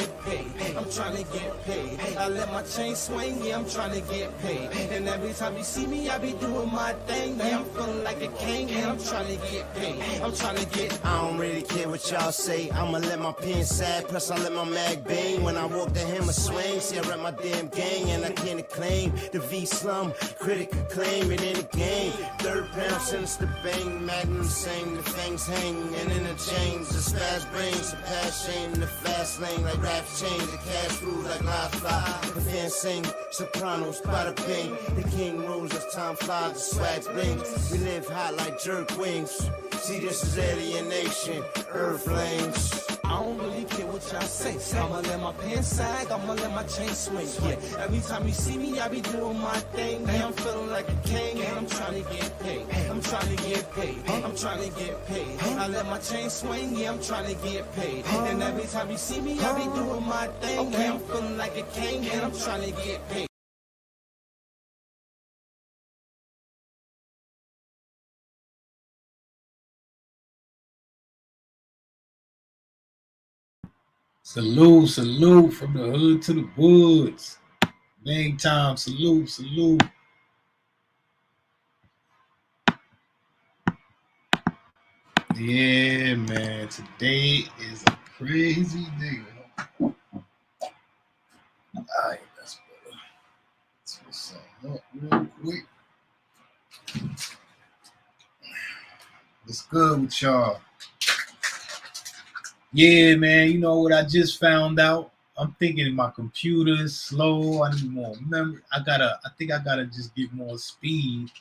get paid. I'm trying to get paid. I let my chain swing, yeah, I'm trying to get paid. And every time you see me, I be doing my thing. Yeah, I'm feeling like a king, and I'm trying to get paid. I'm trying to get. I don't really care what y'all say. I'ma let my pen sag, plus I let my mag bang. When I walk the hammer swing, see I rep my damn gang, and I can't claim the V slum. Critic acclaim it in the game. Third pound sinister bang, magnum sing, the fangs hang, and in the chains, the fast brains, the past shame, the fast lane like rap change, the cash food like live fly. The fans sing, sopranos, bada bing. The king rules as time flies, the swags bling. We live hot like jerk wings. See, this is alienation, earthlings. I don't really care what y'all say. I'ma let my pants sag, I'ma let my chain swing. Yeah, every time you see me, I be doing my thing. Yeah, I'm feeling like a king, and I'm trying to get paid. I'm trying to get paid. I'm trying to get paid. I let my chain swing, yeah, I'm trying to get paid. And every time you see me, I be doing my thing. Yeah, I'm feeling like a king, and I'm trying to get paid. Salute, salute from the hood to the woods. Big time, salute, salute. Yeah, man. Today is a crazy day. Alright, that's better. Let's put something up real quick. What's good with y'all? Yeah, man. You know what I just found out? I'm thinking my computer is slow. I need more memory. I think I gotta just get more speed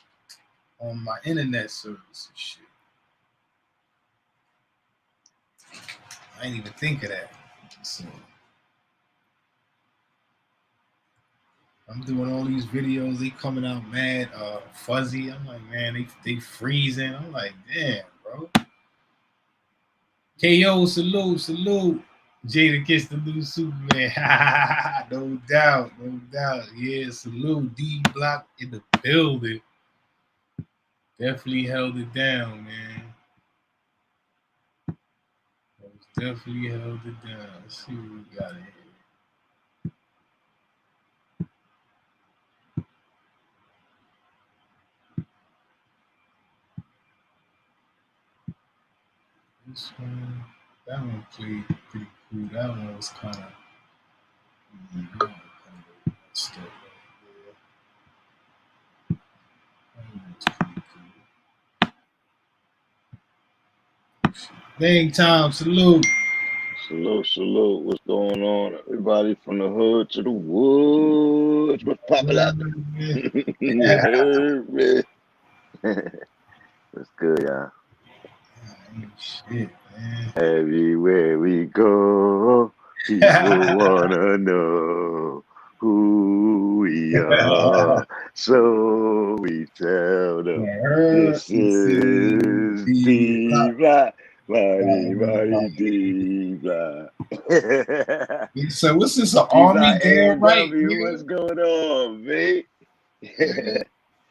on my internet service and shit. I didn't even think of that. So I'm doing all these videos. They coming out mad fuzzy. I'm like, man, they freezing. I'm like, damn, bro. KO, salute, salute. Jada Kiss the new Superman. No doubt, no doubt. Yeah, salute. D Block in the building. Definitely held it down, man. Definitely held it down. Let's see what we got in here. This one, that one played pretty cool. That one was kind of stuff right there. That one was pretty cool. Bang time, salute. Salute, salute. What's going on? Everybody from the hood to the woods. What's poppin' out there? You heard me? What's good, y'all? Shit, man. Everywhere we go, people wanna know who we are. So we tell them this is D-Block. Mighty D-Block. So what's this, an army damn right? What's going on, mate?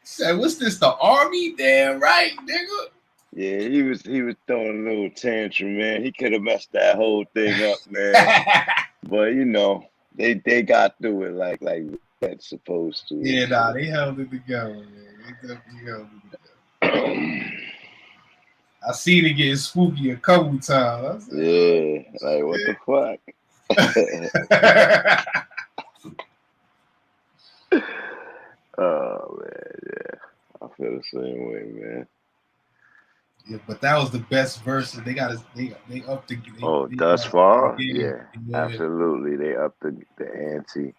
So what's this, the army damn right, nigga? Yeah, he was throwing a little tantrum, man. He could have messed that whole thing up, man. But you know, they got through it like that's supposed to. Yeah, nah, they held it together, man. They definitely held it together. I seen it getting spooky a couple times. Yeah, like what the fuck? Oh man, yeah, I feel the same way, man. Yeah, but that was the best verse. They got they upped the. Thus far, yeah, absolutely. They upped the ante.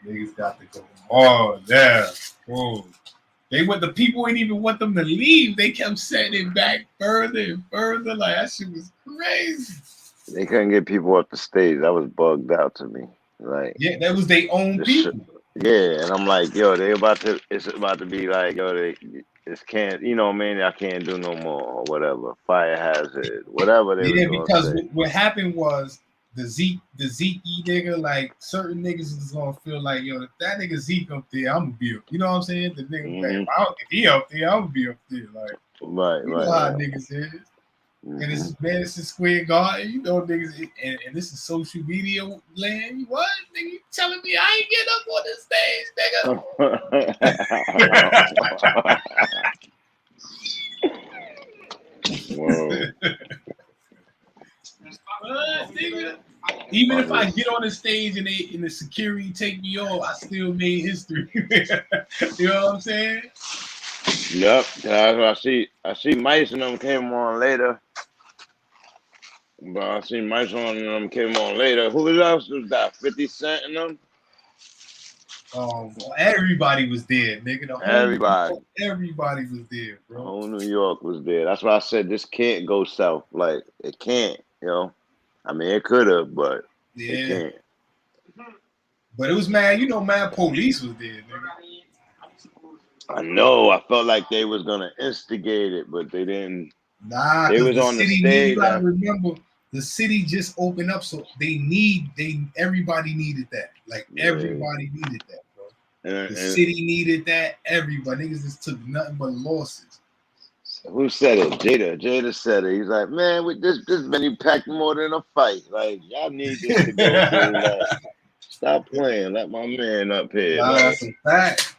Niggas got to go. Oh yeah, whoa. The people ain't even want them to leave. They kept setting it back further and further. Like that shit was crazy. They couldn't get people off the stage. That was bugged out to me. Like, yeah, that was their own people. Yeah, and I'm like, yo, it's about to be like, yo, it's can't, you know what I mean? I can't do no more or whatever. Fire hazard, whatever they was gonna because say. What happened was the Zeke nigga, like certain niggas is gonna feel like, yo, if that nigga Zeke up there, I'm gonna be up. You know what I'm saying? The nigga, if he up there, I'm gonna be up there. Like, right, you know how niggas is. And it's Madison Square Garden, you know, niggas, and this is social media land. What, nigga? You telling me I ain't getting up on the stage, nigga? Whoa. Nigga? Even if I get on the stage and the security take me off, I still made history. You know what I'm saying? Yep. I see Mice and them came on later. But I see Mice and them came on later. Who else was that? 50 Cent and them? Everybody was there, nigga. Everybody was there, bro. The whole New York was there. That's why I said this can't go south. Like, it can't, you know. I mean, it could have, but it can't. But it was mad, you know, mad police was there, nigga. I know. I felt like they was gonna instigate it, but they didn't. Nah, they was on the stage. You gotta remember, the city just opened up, so everybody needed that. Like everybody needed that, bro. The city needed that. Everybody, niggas just took nothing but losses. Who said it? Jada said it. He's like, man, with this venue packed more than a fight. Like, y'all need this to go through. Like, stop playing. Let my man up here. Nah, like, that's a fact.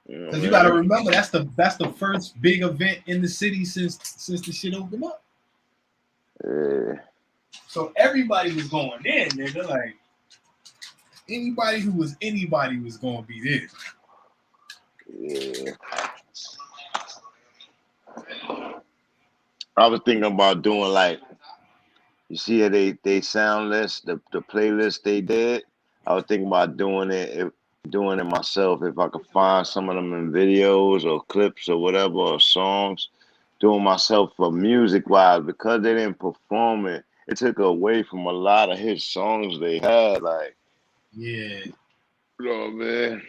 Because you gotta remember, that's the first big event in the city since the shit opened up. Yeah. So everybody was going in, nigga. Like anybody who was anybody was gonna be there. Yeah. I was thinking about doing like, you see how they sound list, the playlist they did. I was thinking about doing it myself if I could find some of them in videos or clips or whatever or songs. Doing myself for music wise, because they didn't perform it. It took away from a lot of his songs they had. Like, yeah, you know, man.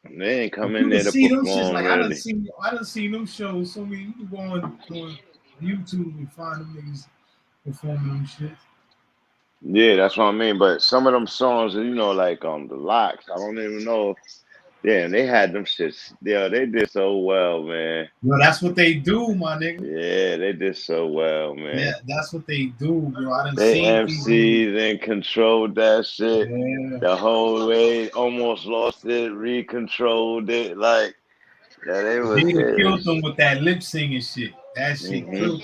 They ain't come in there to perform. Like, really. I done seen them shows. So you can go on YouTube and find them niggas performing them shit. Yeah, that's what I mean. But some of them songs, you know, like the Locks, I don't even know. Damn, they had them shits. Yeah, they did so well, man. Yo, that's what they do, my nigga. Yeah, they did so well, man. Yeah, that's what they do, bro. They MC'd and controlled that shit the whole way. Almost lost it, recontrolled it. Like, yeah, they was. They killed them with that lip singing shit. That shit killed.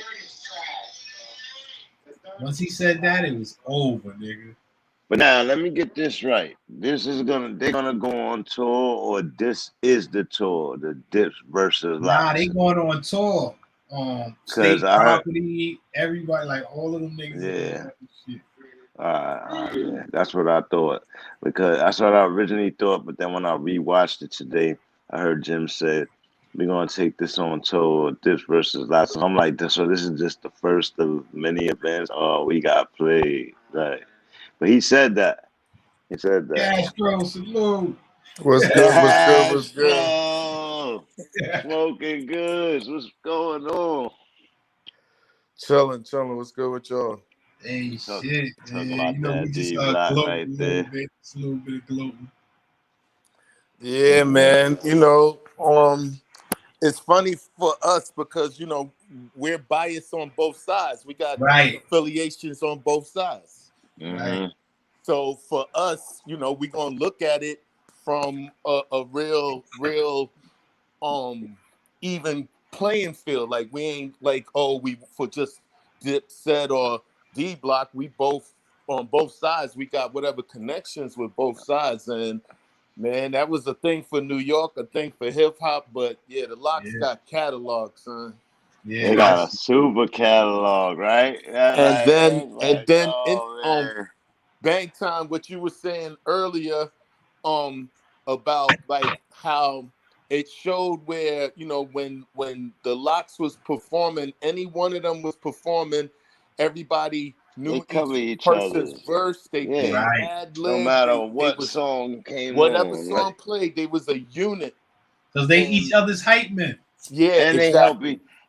Once he said that, it was over, nigga. But now, let me get this right. They're gonna go on tour, or this is the tour, the Dips versus Locks? Nah, they going on tour. State Property, everybody, like all of them niggas. Yeah. Shit. Yeah, that's what I thought, because that's what I originally thought. But then when I rewatched it today, I heard Jim say, we're gonna take this on tour, Dips versus Locks. So I'm like, so this is just the first of many events. Oh, we got played, right? But he said that. Castro, salute. What's good? Smoking goods. What's going on? Chilling. What's good with y'all? Hey, shit. About that D-Block right there. It's a little bit of global. Yeah, man. You know, it's funny for us because, you know, we're biased on both sides. We got affiliations on both sides. Mm-hmm. So for us, you know, we're gonna look at it from a real even playing field. Like, we ain't like, we for just Dipset or D-Block, we both on both sides, we got whatever connections with both sides. And man, that was a thing for New York, a thing for hip hop. But yeah, the Locks got catalogs, son. Yeah, they got a super catalog, right? And then Bang Time, what you were saying earlier, about like how it showed where, you know, when the Locks was performing, any one of them was performing, everybody knew each person's verse. They ad lib. No matter what song came whatever song played, they was a unit. Because they each other's hype men. Yeah, and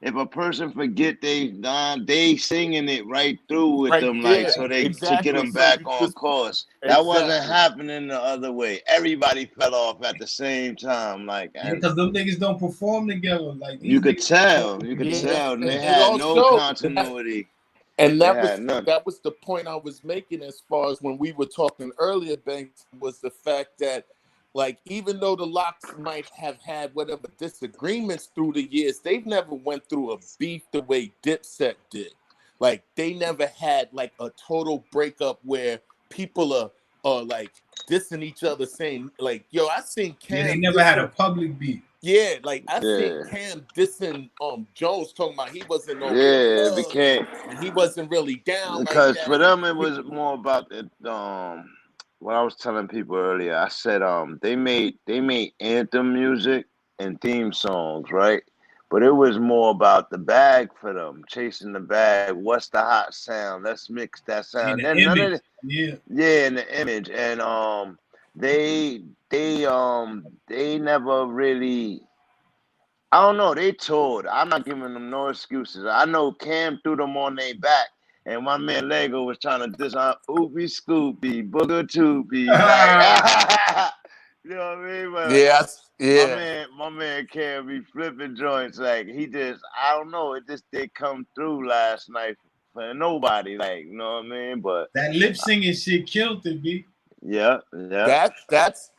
if a person forget they singing it right through with Right them, like there, so they to get exactly. them So back you on just course. That wasn't exactly. happening the other way. Everybody fell off at the same time, like, Yeah, and because them niggas don't perform together. Like you these could niggas tell, Yeah, and they and it had all no showed. continuity. And They that had none. was the point I was making as far as when we were talking earlier, Banks, was the fact that, like, even though the Locks might have had whatever disagreements through the years, they've never went through a beef the way Dipset did. Like, they never had like a total breakup where people are like dissing each other, saying like, "Yo, I seen Yeah, they Cam never had a dissing." public beat. Yeah, like I seen Yeah, Cam dissing Jones, talking about he wasn't no real yeah, it thug became and he wasn't really down like because that. for And them it was more about the what I was telling people earlier. I said they made anthem music and theme songs, right? But it was more about the bag for them, chasing the bag. What's the hot sound? Let's mix that In sound. the Then none of image. the, Yeah. yeah, in the image. And they they never really, I don't know, they toured. I'm not giving them no excuses. I know Cam threw them on their back, and my man Lego was trying to diss on Oopie Scoopy, Booger Toopy, like you know what I mean? But yeah, yeah, my man Cam be flipping joints. Like he just, I don't know, it just did come through last night for nobody. Like, you know what I mean? But That lip singing shit killed it, B. yeah.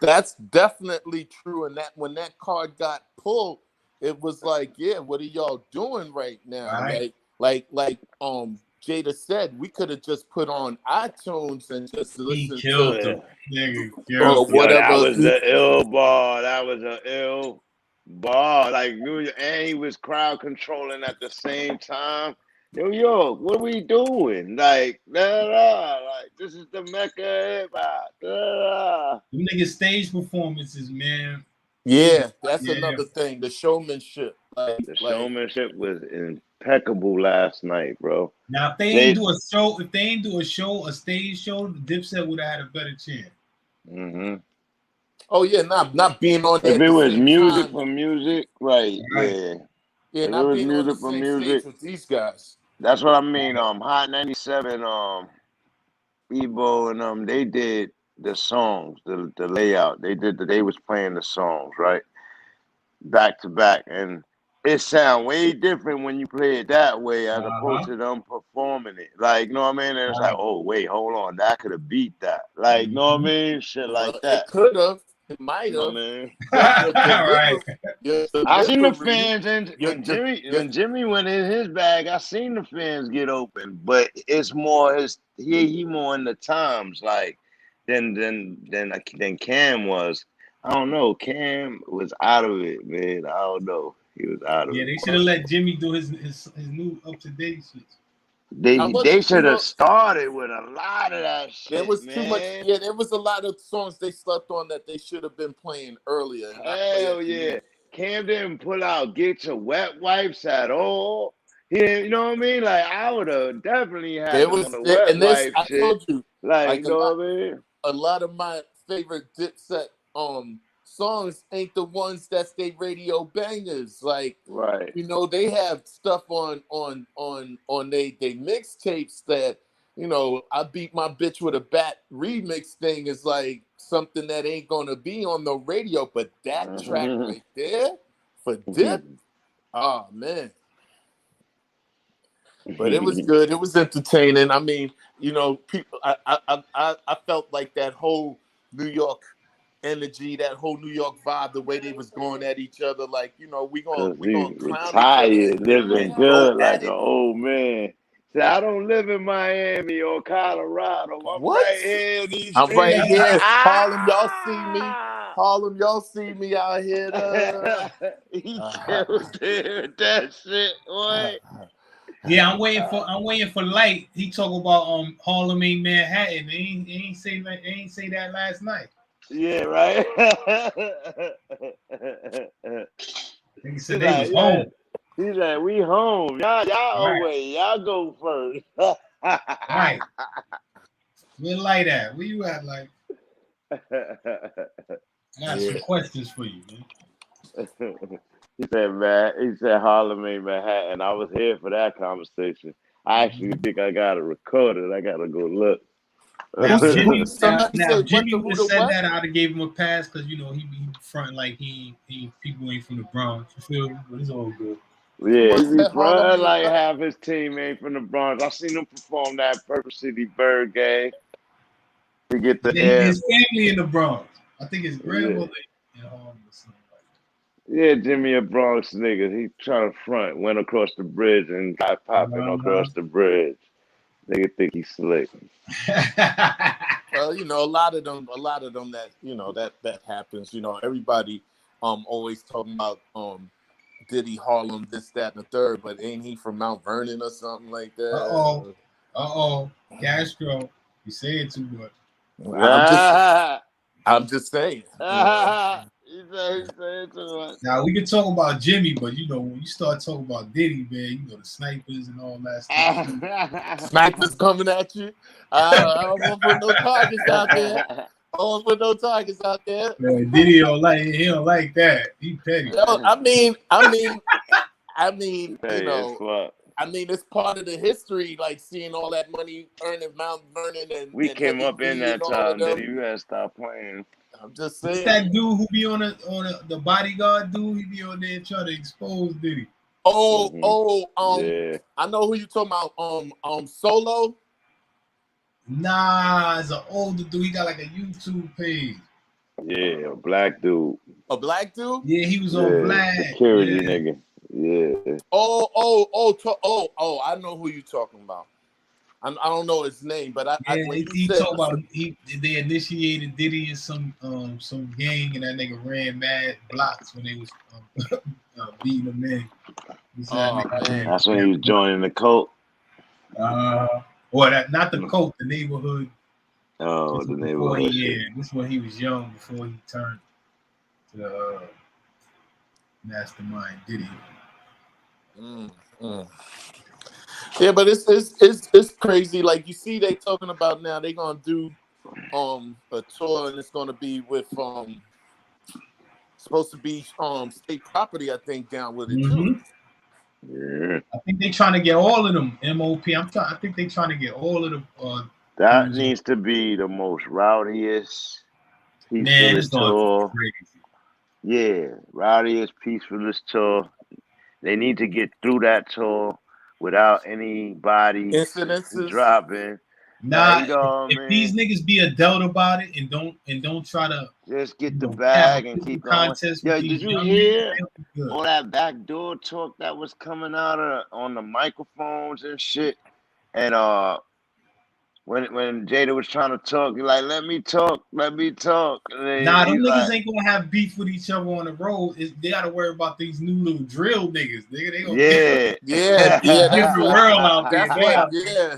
that's definitely true. And that when that card got pulled, it was like, yeah, what are y'all doing right now? Right. Like Jada said, we could have just put on iTunes and just He listen killed to him. Nigga or killed him. Yo, that whatever. was the ill ball. That was an ill ball. Like New York, and he was crowd controlling at the same time. New York, what are we doing? Like, like this is the Mecca of hip hop. Them niggas stage performances, man. Yeah, that's Yeah. another thing. The showmanship, The like showmanship was impeccable last night, bro. Now if they ain't Jay, do a stage show, Dipset would have had a better chance. mm-hmm. oh yeah, not being on there If at it the was same music time. for music, right? Right. Yeah. Yeah, If it not was being on the music for same stage music, with these guys. that's what I mean. Hot 97, Ebo and they did the songs, the layout. They was playing the songs, right? Back to back. And it sound way different when you play it that way as opposed Uh-huh. to them performing it. Like, you know what I mean? And it's like, Right. oh wait, hold on, that could have beat that. Like, you know what I Mhm. mean? Shit like Well, it that. could have, it might You know have, what I mean? but your Right. delivery, your I seen the delivery, fans, and your, your, your When Jimmy went in his bag, I seen the fans get open. But it's more he more in the times like than Cam was. I don't know. Cam was out of it, man. I don't know. He was out of Yeah, it. they should have let Jimmy do his new up to date shit. I They wasn't, should have started with a lot of that there shit, was too much. man. Yeah, there was a lot of songs they slept on that they should have been playing earlier and not play Hell at the yeah. end. Cam didn't pull out Get Your Wet Wipes at all. He didn't, you know what I mean? Like, I would have definitely had There them on was, the wet and this wipe I shit. told you, Like, you like know what I mean? a lot of my favorite Dipset songs ain't the ones that's they radio bangers. Like, Right. you know, they have stuff on they mixtapes that, you know, I Beat My Bitch with a Bat remix thing is like something that ain't gonna be on the radio, but that track right there for Dip, oh man. But it was good. It was entertaining. I mean, you know, people. I felt like that whole New York energy, that whole New York vibe, the way they was going at each other. Like, you know, Cause we he gonna clown each other retired, living and go good like at an it. old man. Say, I don't live in Miami or Colorado. I'm What? right here in these I'm right streets. here, Harlem. Y'all see me? Ah! Harlem, y'all see me out here? He killed it with that shit, boy. Yeah, I'm waiting for Light. He talk about Harlem ain't Manhattan. They ain't say that last night. Yeah, right. He said He's they like, was yeah. home. He's like, we home. Y'all Right, away. Y'all go first. right. Where Light at? Where you at, Light? I got some questions for you, man. He said, man, he said Harlem ain't Manhattan. I was here for that conversation. I actually think I got it recorded. I gotta go look. Now, Who's Jimmy, somebody now say if Jimmy who would have the said what? that, I'd have gave him a pass because you know he be front like he people ain't from the Bronx. You feel me? But it's all good. Yeah, he What's be that Harlem front ain't like what? half his team ain't from the Bronx. I seen him perform that Purple City Bird game to get the Yeah, air. his family in the Bronx. I think his Yeah, grandmother in Harlem or something like yeah, Jimmy a Bronx nigga. He trying to front, went across the bridge and got popping across the bridge. Nigga think he slick. that. Well, you know, a lot of them that you know that happens. You know, everybody always talking about Diddy Harlem, this, that, and the third, but ain't he from Mount Vernon or something like that? Castro, you saying too much. I'm just saying. You know. He said too much. Now we can talk about Jimmy, but you know when you start talking about Diddy, man, you know the snipers and all that stuff. Snipers coming at you. I don't want to put no targets out there. I don't want to put no targets out there. Man, Diddy don't like that. He petty. I mean, you Hey, it's know, fuck. I mean, it's part of the history, like seeing all that money earned in Mount Vernon We and came Heavy up in D and that all of time, Diddy. them. You gotta stop playing. I'm just What's saying. that dude who be on the bodyguard dude? He be on there trying to expose Diddy. Yeah. I know who you talking about. Solo. Nah, it's an older dude. He got like a YouTube page. Yeah, a black dude. A black dude? Yeah, he was on Black. Security Yeah. nigga. Yeah. I know who you talking about. I don't know his name, but He talk about they initiated Diddy in some gang, and that nigga ran mad blocks when they was beating him in. That's when he was joining the cult. Not the cult, the neighborhood. Oh, the neighborhood. This when he was young before he turned to the mastermind Diddy. Yeah, but it's crazy. Like you see, they talking about now they gonna do a tour, and it's gonna be with supposed to be state property, I think, down with it too. Yeah. I think they trying to get all of them MOP. I think they trying to get all of them. That needs to be the most rowdiest, peacefulest tour. Yeah, rowdiest, peacefulest tour. They need to get through that tour without anybody incidences dropping. Nah, if these niggas be adult about it and don't try to just get the bag and keep going. Yo, did you hear all that backdoor talk that was coming out on the microphones and shit? And when Jada was trying to talk, you're like, let me talk. Nah, them niggas ain't gonna have beef with each other on the road. They gotta worry about these new little drill niggas. They gonna yeah. That's the world out there.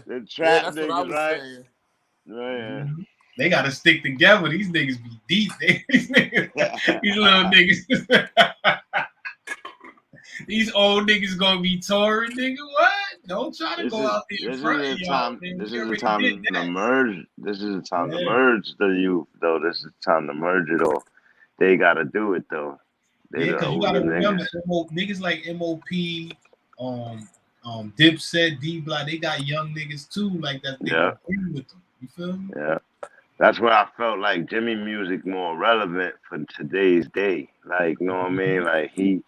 The trap that's niggas, what I was right? saying. Yeah. They gotta stick together. These niggas be deep. These little niggas. These old niggas gonna be touring, nigga. What? Don't try to go out there in front of y'all. This is the time to merge. This is the time to merge the youth, though. This is the time to merge it all. They gotta do it though. Because you gotta remember, niggas like MOP, Dipset, D-Block, they got young niggas too, like that. They agree with them. You feel me? Yeah. That's where I felt like Jimmy music more relevant for today's day. Like, you know what I mean? Like he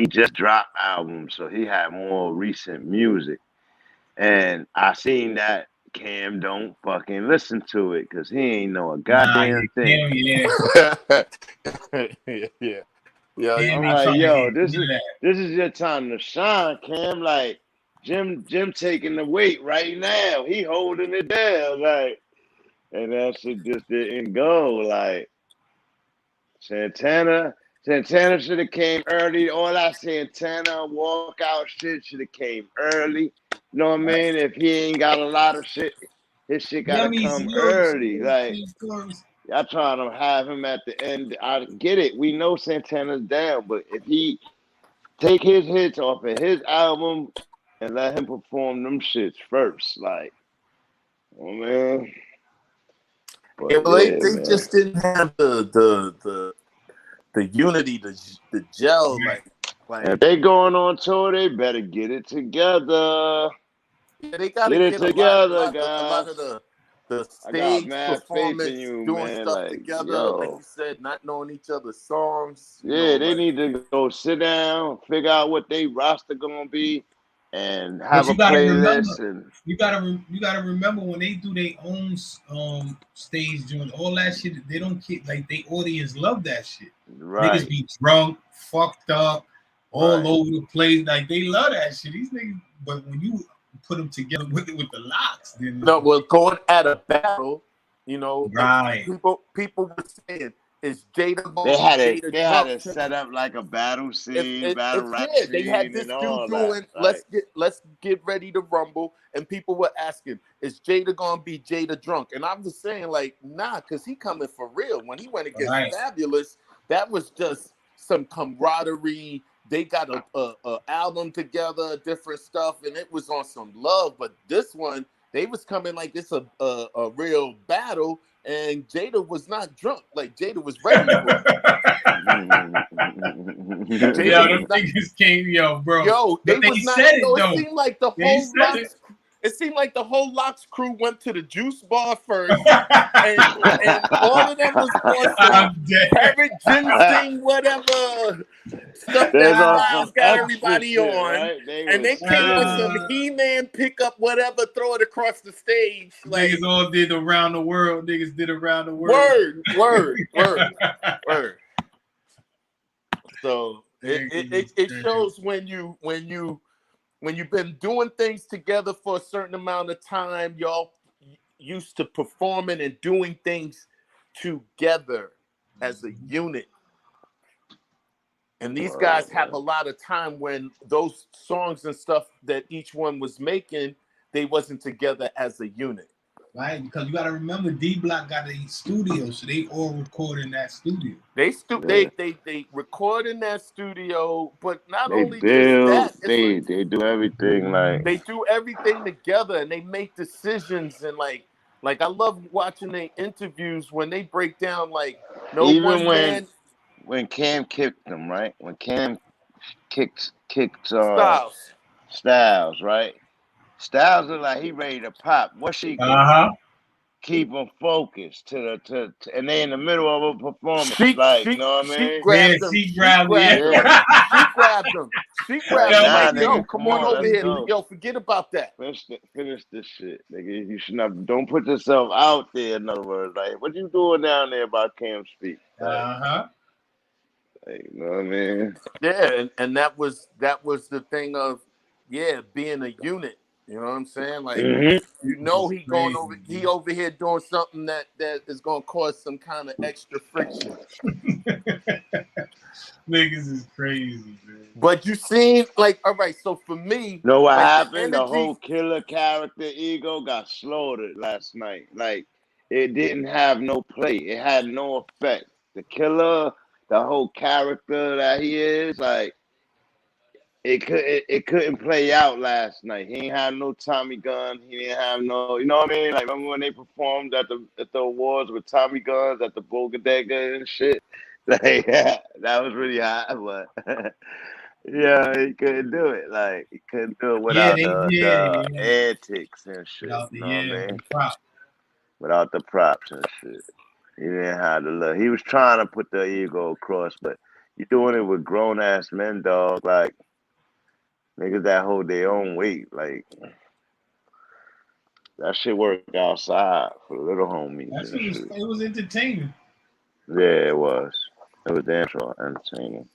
just dropped albums, so he had more recent music. And I seen that Cam don't fucking listen to it because he ain't know a goddamn thing. Yeah. I'm like, yo, this is your time to shine, Cam. Like, Jim taking the weight right now. He holding it down, like, and that shit just didn't go. Like, Santana should have came early. All that Santana walkout shit should have came early. You know what I mean? If he ain't got a lot of shit, his shit gotta come early. Like, y'all trying to have him at the end. I get it. We know Santana's down, but if he take his hits off of his album and let him perform them shits first, like, oh man. But they just didn't have the unity, the gel. Like Like, if they going on tour, they better get it together. yeah, they gotta Get it get together, a lot guys. of the I got stage mad faith in performance, you, doing man. stuff Like, together, like yo. you said, not knowing each other's songs. You Yeah, know, they like, need to go sit down, figure out what they roster gonna be, and But have a you gotta playlist. remember, And you gotta remember when they do their own stage joint, all that shit. They don't keep like they audience love that shit. right, Niggas be drunk, fucked up, all right. over the place. Like they love that shit. These niggas, but when you put them together with the locks, then no, well, going at a battle, you know, right. people were saying, is Jada gonna They be had it. Jada They had drunk it set tonight? up like a battle scene, If battle rap yeah, they had scene, this and dude all that. doing Like, let's get ready to rumble, and people were asking, is Jada gonna be Jada drunk? And I was saying like, nah, because he coming for real. When he went against Right. Fabulous, that was just some camaraderie. They got a album together, different stuff, and it was on some love. But this one, they was coming like it's a real battle, and Jada was not drunk. Like Jada was ready for it. Yo, them niggas came, yo, bro. Yo, But they was not. said it Yo, though. it seemed like the They whole said Locks. It seemed like the whole Locks crew went to the juice bar first, it. and all of them was on some I'm dead. parrot ginseng, whatever stuff there's that on Styles some got extra everybody shit, on, right? and they came with some He-Man pickup, whatever, throw it across the stage. Like Niggas all did around the world. Niggas did around the world. Word. So it shows when you've been doing things together for a certain amount of time, y'all used to performing and doing things together as a unit. And these guys have a lot of time when those songs and stuff that each one was making, they wasn't together as a unit. Right, because you got to remember, D Block got a studio, so they all record in that studio. They record in that studio, but not they only build, just that, they do everything like they do everything together, and they make decisions. And like I love watching their interviews when they break down like even when Cam kicked them, right? When Cam kicked Styles, right? Styles look like he ready to pop. What she can keep them focused and they in the middle of a performance. You know what I mean? She grabbed them. She grabbed them like, yo, come on over here. Go. Yo, forget about that. Finish this shit, nigga. You should not. Don't put yourself out there. In other words, like, what you doing down there about Cam's feet? Like, like, you know what I mean? Yeah, and that was the thing of being a unit. You know what I'm saying? Like, you know, he over here doing something that is gonna cause some kind of extra friction. Niggas is crazy, man. But you seen, like, all right. So for me, you know what like, happened? The whole killer character ego got slaughtered last night. Like, it didn't have no play. It had no effect. The killer, the whole character that he is, like, it couldn't play out last night. He ain't have no Tommy gun. He didn't have no, you know what I mean? Like, remember when they performed at the awards with Tommy guns at the Bodega and shit? Like, that was really hot, but yeah, he couldn't do it. Like, he couldn't do it without the antics and shit. You know what I mean? Without the props and shit. He didn't have the look. He was trying to put the ego across, but you're doing it with grown ass men, dog. Like, niggas that hold their own weight, like, that shit worked outside for the little homies. It was entertaining. Yeah, it was. It was damn sure entertaining.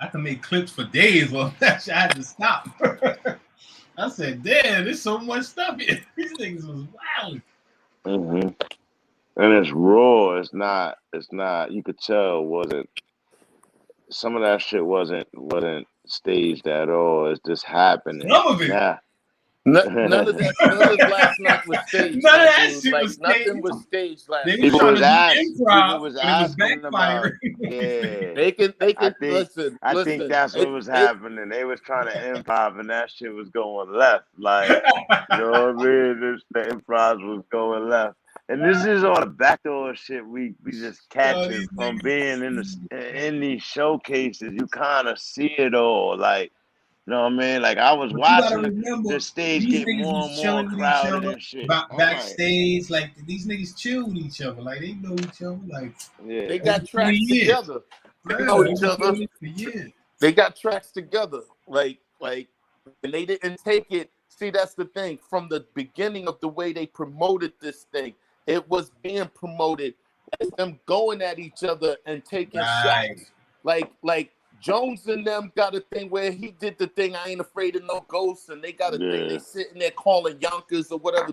I can make clips for days. Well, I had to stop. I said, damn, there's so much stuff here. These niggas was wild. And it's raw. It's not. You could tell it wasn't. Some of that shit wasn't staged at all. It's just happening. Some of it. Yeah. None of last night was staged. None of that shit like, was nothing staged. was staged last night. People was asking backfiring. about. Yeah. They can listen. I think that's what was happening. They was trying to improv, and that shit was going left. Like, you know what I mean? The improv was going left. And this is all the backdoor shit we just catching these from niggas being in stupid. in these showcases. You kind of see it all, like, you know what I mean? Like, I was But you gotta watching remember, the stage these get niggas more was and more chilling with each crowded other and shit. I'm like, backstage. Like these niggas chill with each other. Like they know each other. Like yeah. They over got 20 tracks years. together. They Yeah, know they've each been other. doing it for years. They got tracks together. Like, and they didn't take it. See, that's the thing. From the beginning of the way they promoted this thing, it was being promoted as them going at each other and taking Right. shots. Like Jones and them got a thing where he did the thing, I ain't afraid of no ghosts, and they got a thing, they sitting there calling Yonkers or whatever.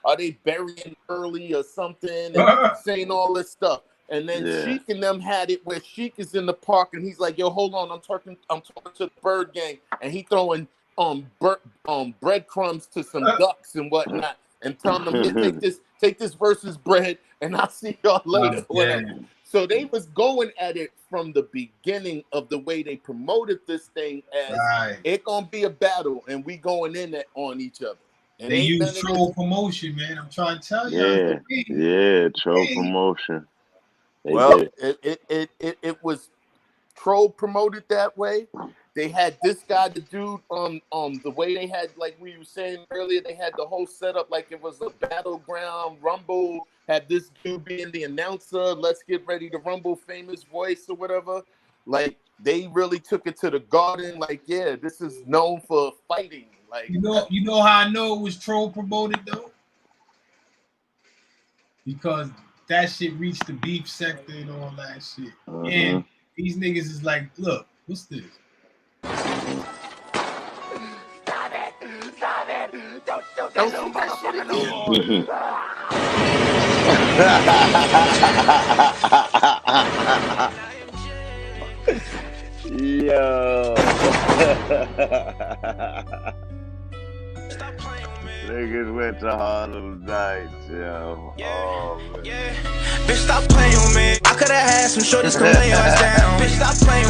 Are they burying early or something and saying all this stuff? And then Sheik and them had it where Sheik is in the park and he's like, yo, hold on, I'm talking to the Bird Gang, and he throwing breadcrumbs to some ducks and whatnot, and telling them, yeah, take this versus bread, and I'll see y'all later. Whatever. So they was going at it from the beginning of the way they promoted this thing as it gonna be a battle, and we going in on each other. And they use troll promotion, man. I'm trying to tell you. Yeah, troll promotion. It was troll promoted that way. They had this guy, the dude, the way they had, like we were saying earlier, they had the whole setup like it was a battleground rumble. Had this dude being the announcer, let's get ready to rumble, famous voice or whatever. Like they really took it to the garden. Like, yeah, this is known for fighting. Like, you know how I know it was troll promoted though, because that shit reached the beef sector and all that shit. And these niggas is like, look, what's this? Stop it! Don't shoot that shit no Yo. Niggas went to Harlem Nights, yo. Oh, man. Yeah. Bitch, stop playing with me. I could have had some shorties come lay us down. Bitch, stop playing.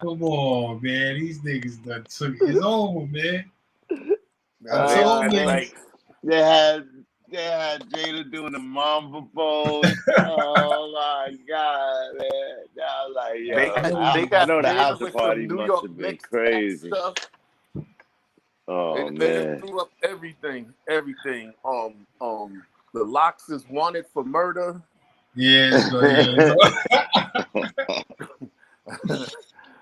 Come on, man. These niggas done took it. It's over, man. They had Jada doing the Mamba pose. Oh my God, man! I was like, yo, I know the after party must have been crazy. Oh man, they threw up everything. The Locks is wanted for murder. Yeah,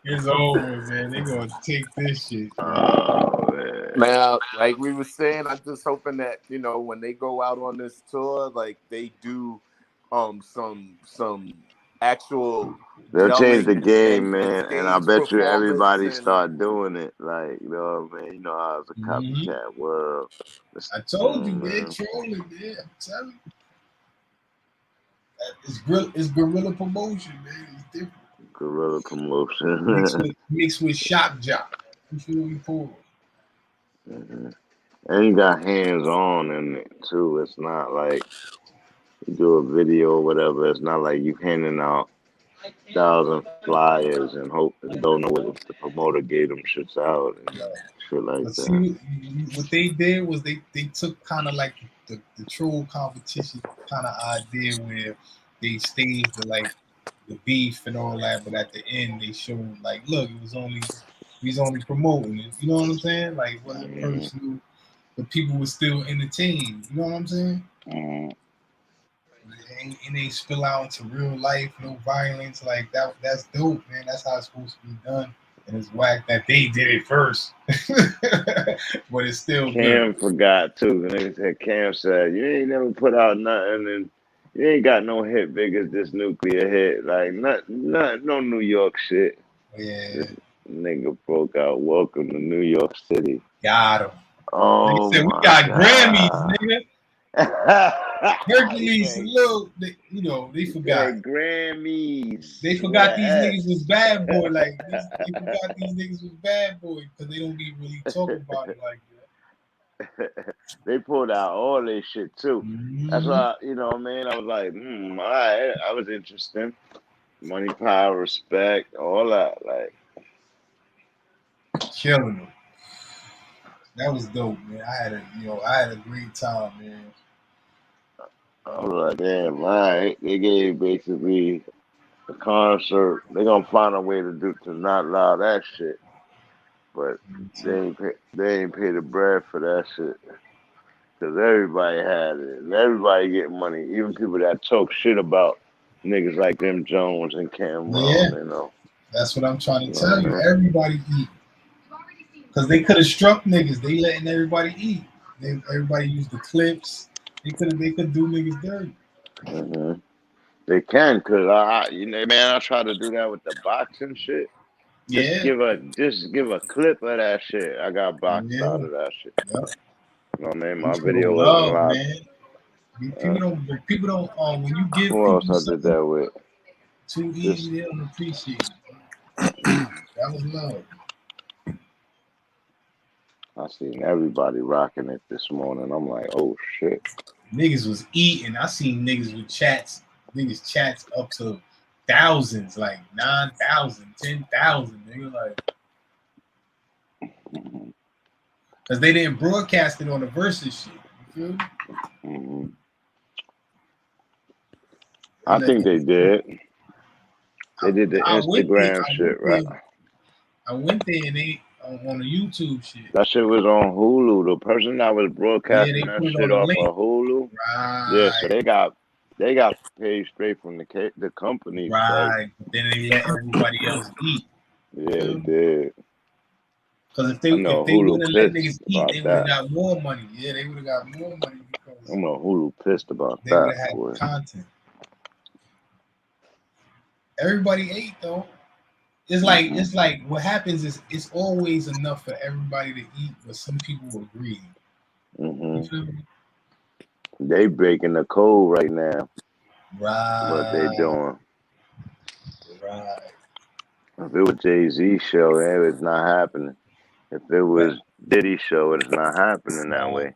it's over, man. They gonna take this shit. Oh man. Now, like we were saying, I'm just hoping that, you know, when they go out on this tour, like they do some actual. They'll change the game, man, and I bet you everybody start doing it. Like, you know, man, you know how it's a copycat world. I told you, man, trolling, man. I'm telling you. It's guerrilla promotion, man. It's different. Guerrilla promotion. mixed with shock jock. You feel me? And you got hands on in it too. It's not like you do a video or whatever. It's not like you handing out 1,000 flyers and hope and don't know what the promoter gave them shits out and shit like that. See, what they did was they took kind of like the troll competition kind of idea where they staged the beef and all that, but at the end they showed like, look, he's only promoting it. You know what I'm saying? Like what personal, but people were still entertained. You know what I'm saying? And they spill out into real life, no violence like that. That's dope, man. That's how it's supposed to be done. And it's whack that they did it first, but it's still Cam good. forgot too. Cam said, "You ain't never put out nothing, and you ain't got no hit big as this nuclear hit. Like no New York shit." Yeah. This nigga broke out. Welcome to New York City. Got him. Oh, said, we got God. Grammys, nigga. Hercules, salute. They forgot. Grammys. They forgot these niggas was bad boy. Like they forgot these niggas was bad boy because they don't be really talking about it like that. They pulled out all their shit too. That's why, you know, man, I was like, all right, I was interesting. Money, power, respect, all that, like killing them. That was dope, man. I had a great time, man. I was like, damn, right. They gave basically the concert. They're gonna find a way to not allow that shit. But they ain't pay the bread for that shit. Cause everybody had it. And everybody get money. Even people that talk shit about niggas like them Jones and Yeah, Cameron, you know. that's what I'm trying You to know what tell I you. mean? Everybody eat. Because they could have struck niggas. They letting everybody eat. Everybody use the clips. They could do niggas dirty. Hmm. They can, cause you know, man, I try to do that with the boxing shit. Just Yeah. give a clip of that shit. I got boxed Yeah. out of that shit. Yep. You know what I mean? We My show video wasn't love, live. man. People don't when you give Who else people I did something that with? too This easy, they don't appreciate it. That was love. I seen everybody rocking it this morning. I'm like, oh shit. Niggas was eating. I seen niggas with niggas chats up to thousands, like 9,000, 10,000. Nigga, like, because they didn't broadcast it on the Versus shit. You feel me? Mm-hmm. I think they did. They did the Instagram shit, right? I went there and they on the YouTube shit. That shit was on Hulu. The person that was broadcasting that shit off of Hulu. Right. Yeah, so they got paid straight from the company. Right. But then they let everybody else eat. Yeah, they did. Because if they would have let niggas eat, they would have got more money. Yeah, they would have got more money because I know Hulu pissed about they that. would have had content. Everybody ate though. It's like what happens is it's always enough for everybody to eat, but some people will agree. Mm-hmm. You feel me? They breaking the code right now. Right. What they doing? Right. If it was Jay-Z show, it's not happening. If it was Diddy show, it's not happening that way.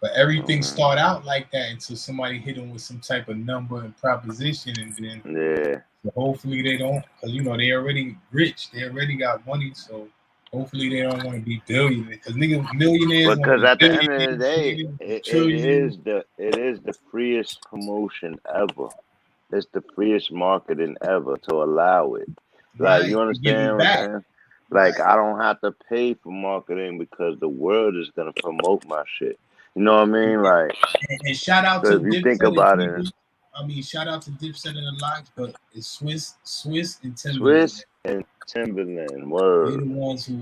But everything start out like that until somebody hit them with some type of number and proposition, and then so hopefully they don't, because you know they already rich, they already got money, so hopefully they don't want to be billionaires, because niggas millionaires. Because at the end of the day, it is the freest promotion ever. It's the freest marketing ever to allow it. Like, you understand what I'm saying? Like, I don't have to pay for marketing because the world is gonna promote my shit. You know what I mean? Like, and shout out to if you think about it. I mean, shout out to Dipset and the Locks, but it's Swiss and Timberland. Swiss and Timberland, word. They're the ones who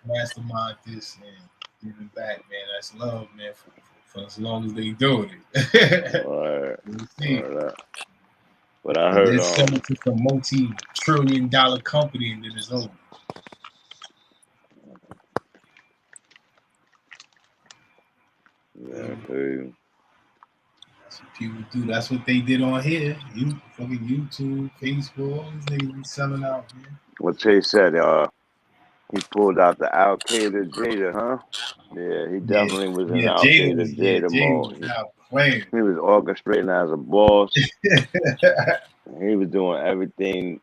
mastermind this and giving back, man. That's love, man. For as long as they doing it. All right. Right. But I heard they're selling to some multi-trillion-dollar company, and then it's over. Yeah, that's what people do. That's what they did on here. Fucking YouTube, Facebook, all these niggas be selling out, man. What Chase said, he pulled out the Al Qaeda Jada, huh? Yeah, he definitely was in Al Qaeda Jada mode. He was orchestrating as a boss. He was doing everything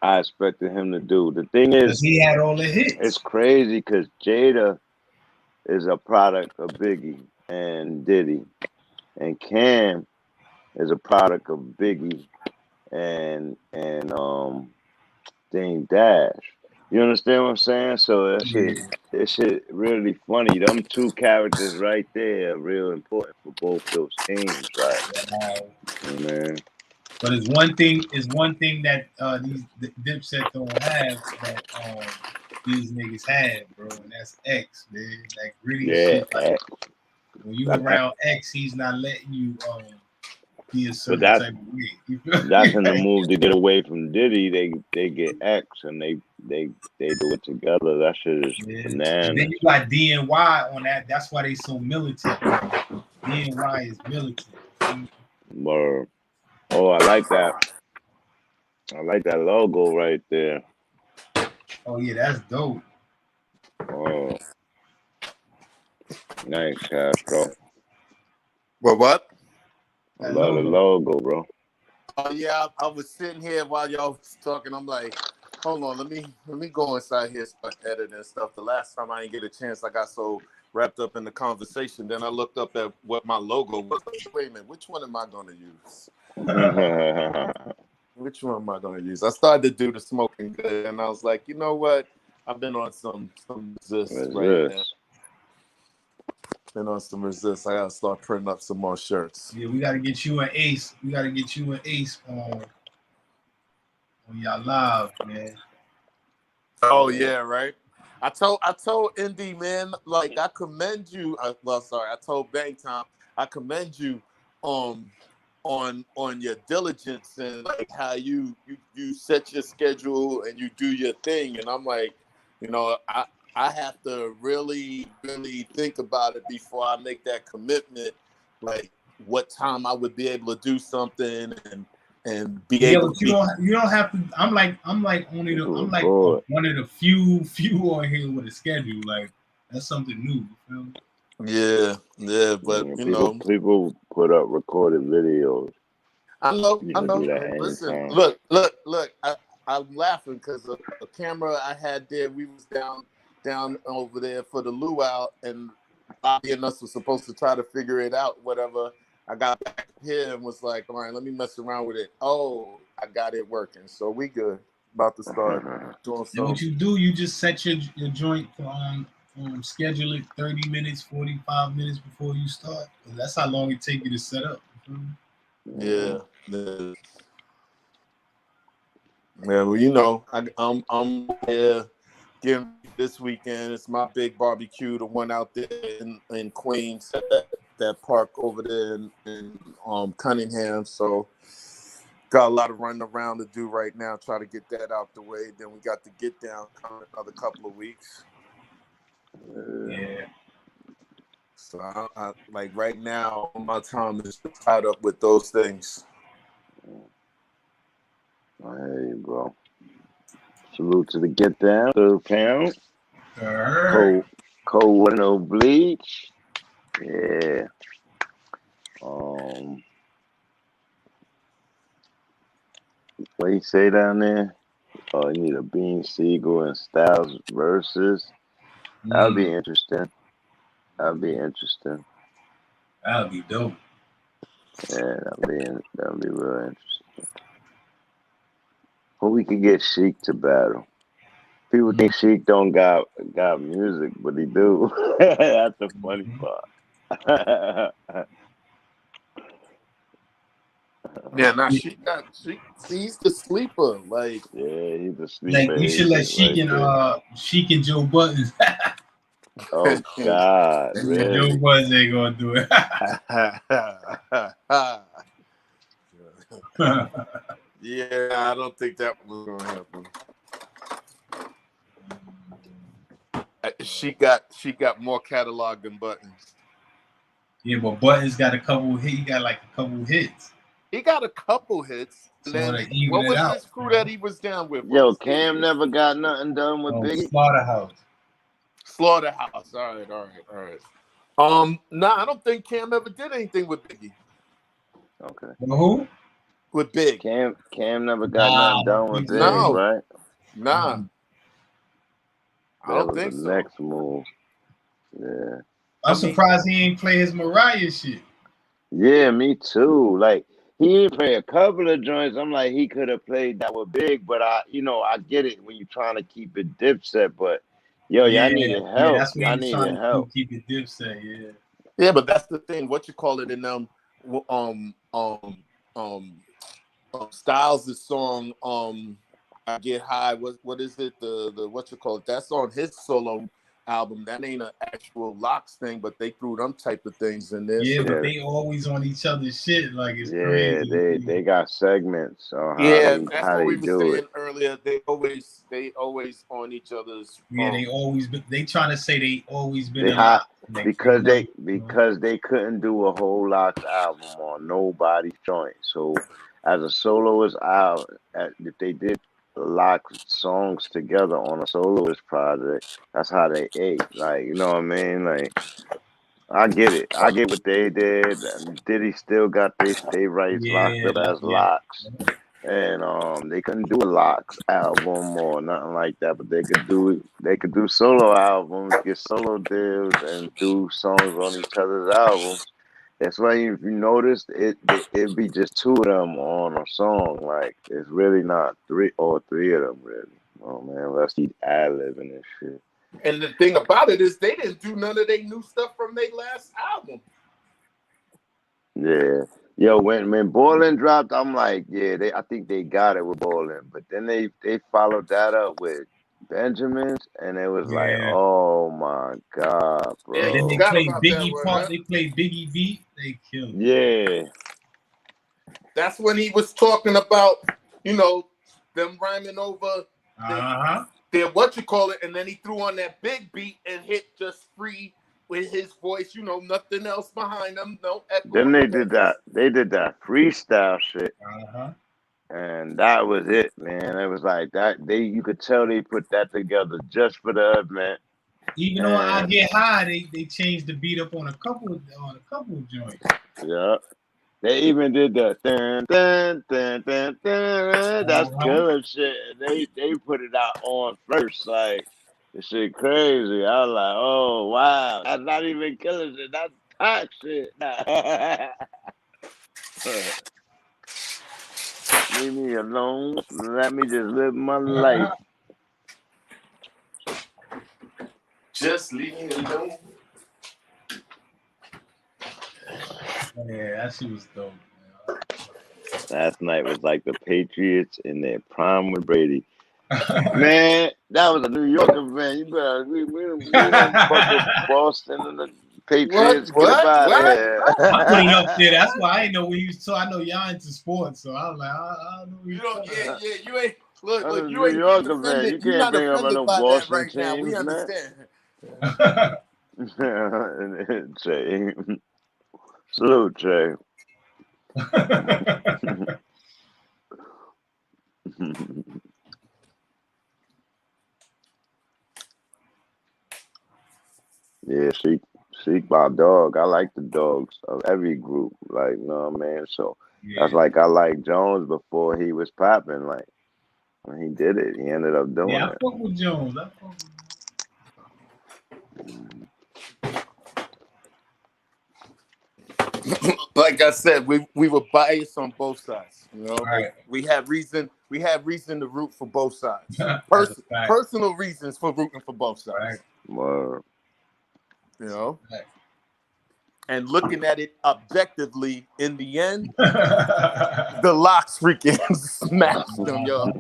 I expected him to do. The thing is, he had all the hits. It's crazy because Jada is a product of Biggie and Diddy, and Cam is a product of Biggie and Dame Dash. You understand what I'm saying? So that shit really funny. Them two characters right there are real important for both those teams, right? Man. But it's one thing that these Dipset don't have that these niggas have, bro, and that's X, man. Like really shit. Like, when you around X, he's not letting you be a certain type of way. That's in the move to get away from Diddy. They get X and they do it together. That shit is bananas. And then you got DNY on that. That's why they so militant. DNY is militant. Word. Oh, I like that. I like that logo right there. Oh yeah, that's dope. Oh, nice, Castro. What? I love the logo, bro. Oh yeah, I was sitting here while y'all was talking. I'm like, hold on, let me go inside here, start editing stuff. The last time I didn't get a chance, I got so wrapped up in the conversation. Then I looked up at what my logo was. Wait a minute, which one am I going to use? Which one am I going to use? I started to do the smoking good, and I was like, you know what? I've been on some resist right now. Been on some resist. I gotta start printing up some more shirts. Yeah, we gotta get you an Ace. We gotta get you an Ace on y'all live, man. Oh yeah, right. I told Indy, man, like I commend you. I told Bang Time, I commend you on your diligence and like how you set your schedule and you do your thing. And I'm like, you know, I have to really, really think about it before I make that commitment. Like what time I would be able to do something and be able to. You don't have to. I'm like one of the few on here with a schedule. Like that's something new. You feel me? Yeah, but people put up recorded videos. I know. Listen, look. I'm laughing because a camera I had there. We was down over there for the luau, and Bobby and us was supposed to try to figure it out. Whatever. I got back here and was like, all right, let me mess around with it. Oh, I got it working, so we good. About to start doing something. And what you do, you just set your joint for schedule it 30 minutes, 45 minutes before you start. That's how long it take you to set up. Yeah. Well, you know, I'm here getting this weekend. It's my big barbecue, the one out there in Queens at that park over there in Cunningham. So got a lot of running around to do right now. Try to get that out the way. Then we got the Get Down coming another couple of weeks. Yeah. So I like right now, my time is tied up with those things. Hey, bro. Salute to the Get Down, third pound. Cold with no bleach. Yeah. What you say down there? Oh, you need a Bean Siegel and Styles versus. That'll be interesting. That'll be dope. Yeah, that'll be real interesting. Who we could get Sheik to battle? People think Sheik don't got music, but he do. That's the funny part. Yeah, now he's the sleeper. Like, yeah, he's the sleeper. Like you should let Sheik and Joe Buttons. Oh God, really? Joe Buttons ain't gonna do it. Yeah, I don't think that was gonna happen. She got more catalog than Buttons. Yeah, but Buttons got a couple hits. He got like a couple hits. He got a couple hits. So then, what was this crew that he was down with? Yo, Cam never got nothing done with Biggie. Slaughterhouse. All right. Nah, I don't think Cam ever did anything with Biggie. Okay. Who? With Big. Cam never got nothing done with Big, right? Nah. I don't think so. Next move. Yeah. I'm surprised he ain't play his Mariah shit. Yeah, me too. Like he didn't play a couple of joints. I'm like, he could have played that with Big, but I get it when you're trying to keep it Dipset, but y'all needed help. Yeah, that's what y'all needed help. Keep it Dipset, yeah. Yeah, but that's the thing. What you call it in Styles' song, I Get High. What is it? The what you call it? That's on his solo album. That ain't an actual Locks thing, but they threw them type of things in there. Yeah, but they always on each other's shit. Like it's crazy. Yeah, they got segments. That's what we were saying earlier. They always on each other's. Yeah, they always been. They trying to say they always been because they couldn't do a whole Locks album on nobody's joint. So as a soloist album, if they did lock songs together on a soloist project, that's how they ate. Like, you know what I mean? Like, I get it. I get what they did. Diddy still got they stay rights locked up as Locks. and they couldn't do a Locks album or nothing like that, but they could do solo albums, get solo deals, and do songs on each other's albums. That's why if you noticed, it'd be just two of them on a song. Like it's really not three of them really. Oh man, unless he ad-libbing and shit. And the thing about it is they didn't do none of their new stuff from their last album. Yeah. Yo, when Boiling dropped, I'm like, yeah, I think they got it with Boiling. But then they followed that up with Benjamin's, and it was like, oh my God, bro. And then they played Biggie part, they played Biggie beat, they killed it. Yeah. That's when he was talking about, you know, them rhyming over their what you call it, and then he threw on that big beat and hit just free with his voice, you know, nothing else behind them, no echo. Then they did that freestyle shit. And that was it, man. It was like that. You could tell they put that together just for the event. Even though I Get High, they changed the beat up on a couple of joints. Yeah. They even did that. Dun, dun, dun, dun, dun. That's killer shit. They put it out on first. Like, this shit crazy. I was like, oh, wow. That's not even killer shit. That's hot shit. Leave me alone. Let me just live my life. Just leave me alone. Yeah, that shit was dope. Man. Last night was like the Patriots in their prime with Brady. Man, that was a New York event. You better we fucking Boston and the Patriots. What? I'm putting up there. That's why I didn't know where you saw. I know y'all into sports, so I was like, I don't know where you don't. Yeah, you ain't. Look, you New ain't York event. You can't bring up no Boston right now. We understand. Jay. Salute, Jay. Yeah, Seek my dog. I like the dogs of every group. Like, you know what I mean? So that's like I like Jones before he was popping. Like when he did it, he ended up doing it. I fuck with Jones. Like I said, we were biased on both sides. You know, we have reason to root for both sides. Personal reasons for rooting for both sides. Word. You know, and looking at it objectively, in the end, the Locks freaking smashed them, y'all.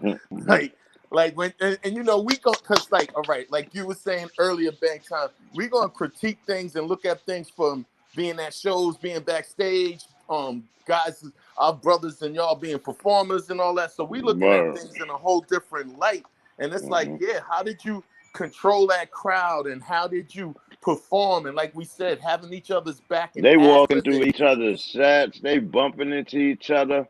Like when and you know we go because like all right, like you were saying earlier, Bank Time, we gonna critique things and look at things from being at shows, being backstage, guys, our brothers and y'all being performers and all that. So we looking at things in a whole different light, and it's like, yeah, how did you control that crowd and how did you perform? And like we said, having each other's back. And they walking through each other's sets. They bumping into each other.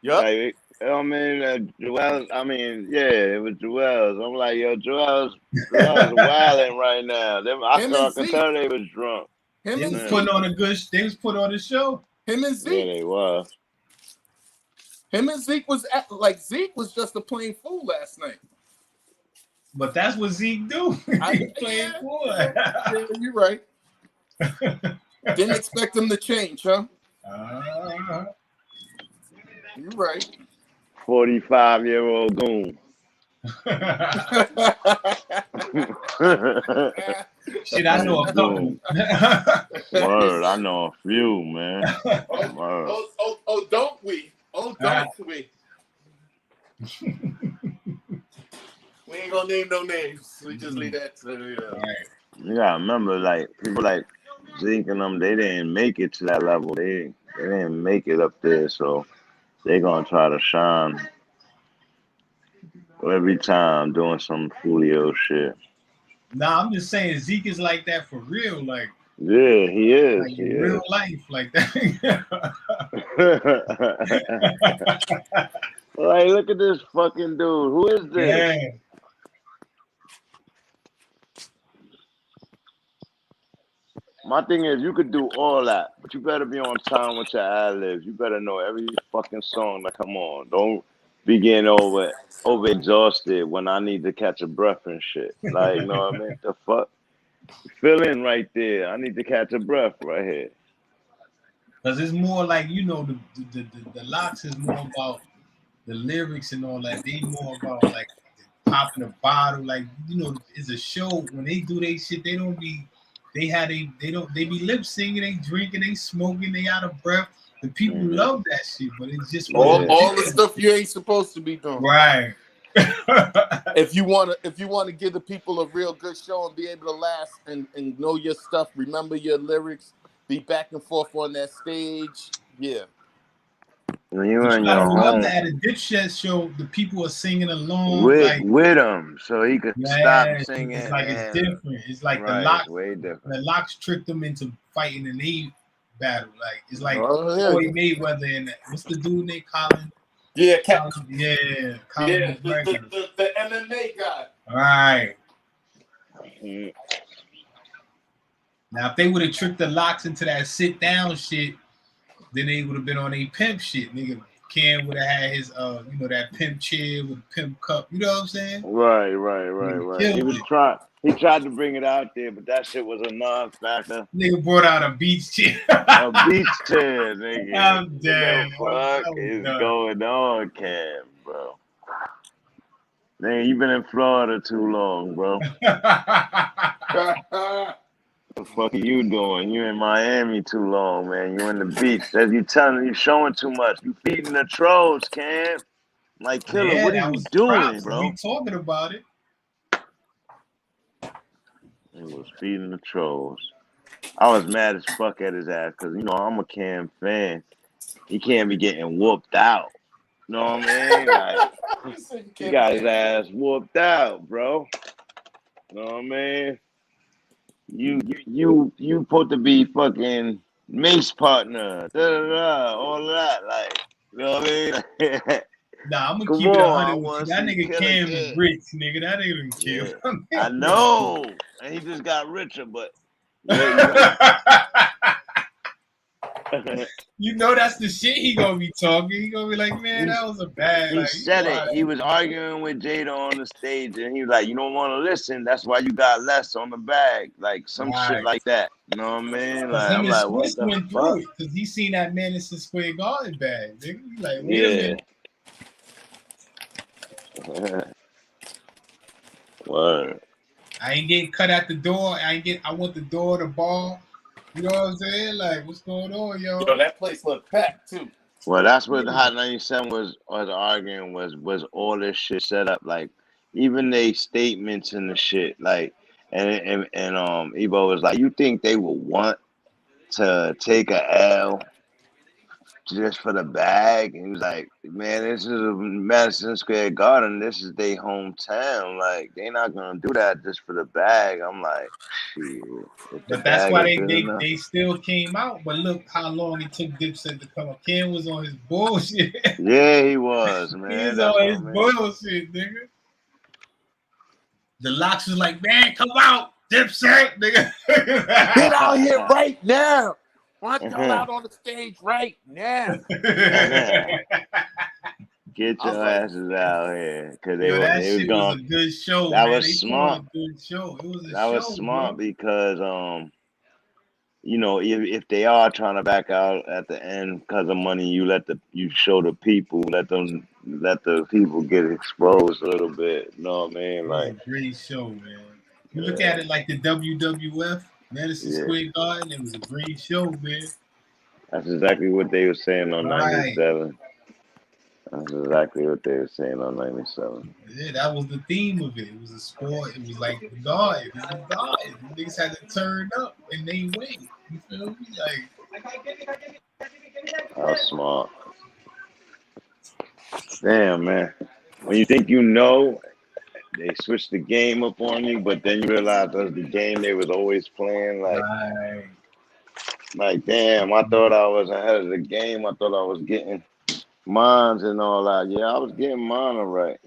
Yep. Like, I mean, Joel. I mean, yeah, it was Joel's. I'm like, yo, Joel's wilding right now. I can tell they was drunk. They was putting on a good. They was putting on a show. Him and Zeke. Yeah, they was. Him and Zeke was Zeke was just a plain fool last night. But that's what Zeke do. Playing fool. Yeah, you're right. Didn't expect him to change, huh? You're right. 45-year-old goon. Shit, I know a couple. Word, I know a few, man. Oh, don't we? Oh, don't we? We ain't gonna name no names. We just leave that to You gotta remember, like people like Zeke and them, they didn't make it to that level. They didn't make it up there, so they gonna try to shine every time doing some foolio shit. Nah, I'm just saying Zeke is like that for real, like. Yeah, he is. Like in real life, like that. Like, look at this fucking dude. Who is this? Yeah. My thing is, you could do all that, but you better be on time with your ad-libs. You better know every fucking song that come on. be getting over exhausted when I need to catch a breath and shit. Like, you know what I mean? The fuck? Fill in right there. I need to catch a breath right here. Because it's more like, you know, the locks is more about the lyrics and all that. They more about like popping a bottle. Like, you know, it's a show. When they do their shit, they don't be, they be lip singing, they drinking, they smoking, they out of breath. The people love that shit, but it's just all the stuff you ain't supposed to be doing. Right. If you wanna give the people a real good show and be able to last and know your stuff, remember your lyrics, be back and forth on that stage, yeah. When you in your home at a Dipset show, the people are singing along with him, so he could stop singing. It's like it's different. It's like the locks tricked them into fighting an A battle. Like it's like Floyd Mayweather and what's the dude named Colin? Yeah, Colin the MMA guy. All right. Now, if they would have tricked the locks into that sit down shit, then they would have been on a pimp shit. Nigga, Cam would have had his, you know, that pimp chair with a pimp cup. You know what I'm saying? Right. He tried to bring it out there, but that shit was a non-factor. Nigga brought out a beach chair. A beach chair, nigga. I'm dead. What the fuck is going on, Cam, bro? Man, you been in Florida too long, bro. What the fuck are you doing? You in Miami too long, man. You in the beach. As you telling, you showing too much. You feeding the trolls, Cam. Like, Killer, what are you doing, bro? We talking about it. He was feeding the trolls. I was mad as fuck at his ass because, you know, I'm a Cam fan. He can't be getting whooped out. You know what I mean? Like, he got his ass whooped out, bro. You know what I mean? You supposed to be fucking Mace partner, all of that, like, you know what I mean? Nah, I'm gonna keep it 100. That nigga Cam is rich, nigga. That nigga didn't kill. I know, and he just got richer, but you know that's the shit he gonna be talking. He gonna be like, man, that was a bad. He said it. He was arguing with Jada on the stage, and he was like, "You don't want to listen. That's why you got less on the bag, like some shit like that." You know what I mean? Like, I'm like, what the fuck? Because he seen that Madison Square Garden bag. Nigga. He like, wait a minute. Word. I ain't getting cut at the door. I want the door to ball. You know what I'm saying? Like, what's going on, yo? Yo, that place looked packed too. Well, that's what Hot 97 was arguing was all this shit set up. Like, even they statements and the shit. Like, and Ebo was like, you think they would want to take a L just for the bag? And he was like, man, this is a Madison Square Garden. This is their hometown. Like, they not gonna do that just for the bag. I'm like, shit. But that's why they still came out. But look how long it took Dipset to come up. Ken was on his bullshit. Yeah, he was, man. He was on his bullshit, nigga. The locks was like, man, come out, Dipset, nigga. Get out here right now. Why don't y'all out on the stage right now? Get your asses out here, because they was going. A good show. That man. was smart. Good show. It was was smart, bro. Because you know, if they are trying to back out at the end because of money, you show the people, let the people get exposed a little bit. You know what I mean? Like, a great show, man. You look at it like the WWF. Madison Square Garden, it was a great show, man. That's exactly what they were saying on 97. That's exactly what they were saying on 97. Yeah, that was the theme of it. It was a sport. It was like the guard. It was the guard. The niggas had to turn up and they win. You feel me? Like, that was smart. Damn, man. When you think you know, they switched the game up on you, but then you realize that's the game they was always playing. Like, damn, I thought I was ahead of the game. I thought I was getting mines and all that. Yeah, I was getting mine right.